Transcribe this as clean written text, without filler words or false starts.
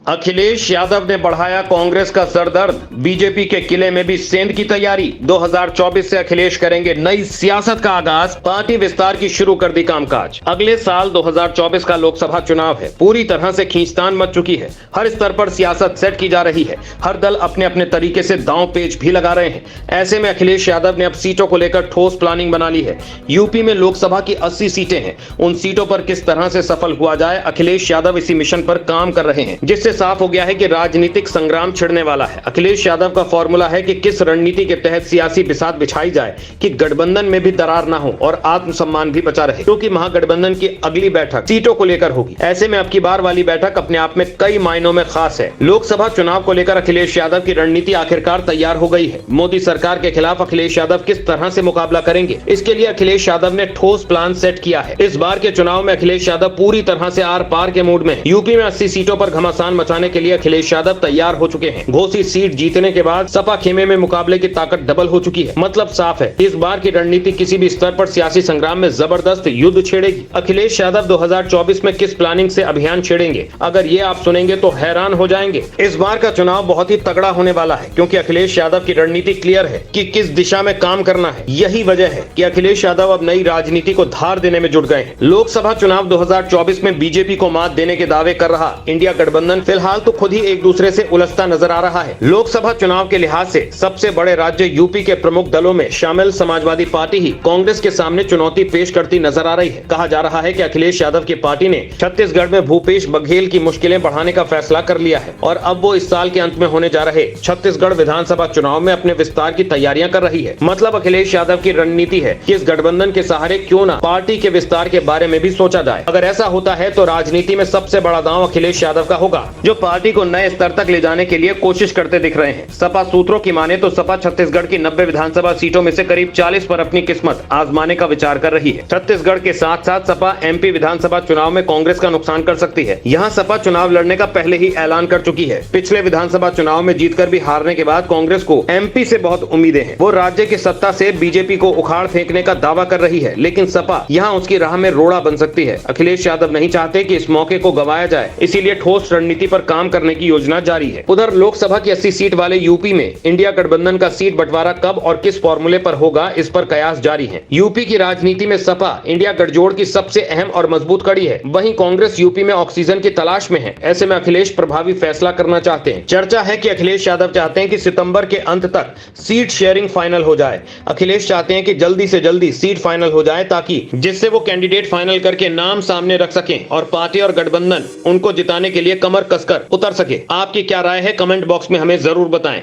अखिलेश यादव ने बढ़ाया कांग्रेस का सरदर्द, बीजेपी के किले में भी सेंध की तैयारी। 2024 से अखिलेश करेंगे नई सियासत का आगाज, पार्टी विस्तार की शुरू कर दी कामकाज। अगले साल 2024 का लोकसभा चुनाव है, पूरी तरह से खींचतान मच चुकी है। हर स्तर पर सियासत सेट की जा रही है, हर दल अपने अपने तरीके से दांव पेच भी लगा रहे हैं। ऐसे में अखिलेश यादव ने अब सीटों को लेकर ठोस प्लानिंग बना ली है। यूपी में लोकसभा की 80 सीटें हैं, उन सीटों पर किस तरह से सफल हुआ जाए, अखिलेश यादव इसी मिशन पर काम कर रहे हैं, जिससे साफ हो गया है कि राजनीतिक संग्राम छिड़ने वाला है। अखिलेश यादव का फॉर्मूला है कि किस रणनीति के तहत सियासी बिसात बिछाई जाए कि गठबंधन में भी दरार ना हो और आत्मसम्मान भी बचा रहे, क्योंकि महागठबंधन की अगली बैठक सीटों को लेकर होगी। ऐसे में अब की बार वाली बैठक अपने आप में कई मायनों में खास है। लोकसभा चुनाव को लेकर अखिलेश यादव की रणनीति आखिरकार तैयार हो गई है। मोदी सरकार के खिलाफ अखिलेश यादव किस तरह से मुकाबला करेंगे, इसके लिए अखिलेश यादव ने ठोस प्लान सेट किया है। इस बार के चुनाव में अखिलेश यादव पूरी तरह से आर पार के मूड में है। यूपी में 80 सीटों पर घमासान मचाने के लिए अखिलेश यादव तैयार हो चुके हैं। घोसी सीट जीतने के बाद सपा खेमे में मुकाबले की ताकत डबल हो चुकी है। मतलब साफ है, इस बार की रणनीति किसी भी स्तर पर सियासी संग्राम में जबरदस्त युद्ध छेड़ेगी। अखिलेश यादव 2024 में किस प्लानिंग से अभियान छेड़ेंगे, अगर ये आप सुनेंगे तो हैरान हो जाएंगे। इस बार का चुनाव बहुत ही तगड़ा होने वाला है, क्योंकि अखिलेश यादव की रणनीति क्लियर है कि किस दिशा में काम करना है। यही वजह है कि अखिलेश यादव अब नई राजनीति को धार देने में जुट गए हैं। लोकसभा चुनाव 2024 में बीजेपी को मात देने के दावे कर रहा इंडिया गठबंधन फिलहाल तो खुद ही एक दूसरे से उलझता नजर आ रहा है। लोकसभा चुनाव के लिहाज से सबसे बड़े राज्य यूपी के प्रमुख दलों में शामिल समाजवादी पार्टी ही कांग्रेस के सामने चुनौती पेश करती नजर आ रही है। कहा जा रहा है कि अखिलेश यादव की पार्टी ने छत्तीसगढ़ में भूपेश बघेल की मुश्किलें बढ़ाने का फैसला कर लिया है और अब वो इस साल के अंत में होने जा रहे छत्तीसगढ़ विधानसभा चुनाव में अपने विस्तार की तैयारियां कर रही है। मतलब अखिलेश यादव की रणनीति है कि इस गठबंधन के सहारे क्यों ना पार्टी के विस्तार के बारे में भी सोचा जाए। अगर ऐसा होता है तो राजनीति में सबसे बड़ा दांव अखिलेश यादव का होगा, जो पार्टी को नए स्तर तक ले जाने के लिए कोशिश करते दिख रहे हैं। सपा सूत्रों की माने तो सपा छत्तीसगढ़ की 90 विधानसभा सीटों में से करीब 40 पर अपनी किस्मत आजमाने का विचार कर रही है। छत्तीसगढ़ के साथ साथ सपा एमपी विधानसभा चुनाव में कांग्रेस का नुकसान कर सकती है। यहाँ सपा चुनाव लड़ने का पहले ही ऐलान कर चुकी है। पिछले विधानसभा चुनाव में जीतकर भी हारने के बाद कांग्रेस को एमपी से बहुत उम्मीदें हैं। वो राज्य की सत्ता से बीजेपी को उखाड़ फेंकने का दावा कर रही है, लेकिन सपा यहाँ उसकी राह में रोड़ा बन सकती है। अखिलेश यादव नहीं चाहते कि इस मौके को गंवाया जाए, इसीलिए ठोस रणनीति पर काम करने की योजना जारी है। उधर लोकसभा की 80 सीट वाले यूपी में इंडिया गठबंधन का सीट बंटवारा कब और किस फॉर्मूले पर होगा, इस पर कयास जारी है। यूपी की राजनीति में सपा इंडिया गठजोड़ की सबसे अहम और मजबूत कड़ी है। वहीं कांग्रेस यूपी में ऑक्सीजन की तलाश में है। ऐसे में अखिलेश प्रभावी फैसला करना चाहते हैं। चर्चा है कि अखिलेश यादव चाहते हैं कि सितंबर के अंत तक सीट शेयरिंग फाइनल हो जाए। अखिलेश चाहते हैं कि जल्दी से जल्दी सीट फाइनल हो जाए, ताकि जिससे वो कैंडिडेट फाइनल करके नाम सामने रख सकें और पार्टी और गठबंधन उनको जिताने के लिए कमर कसकर उतर सके। आपकी क्या राय है, कमेंट बॉक्स में हमें जरूर बताएं।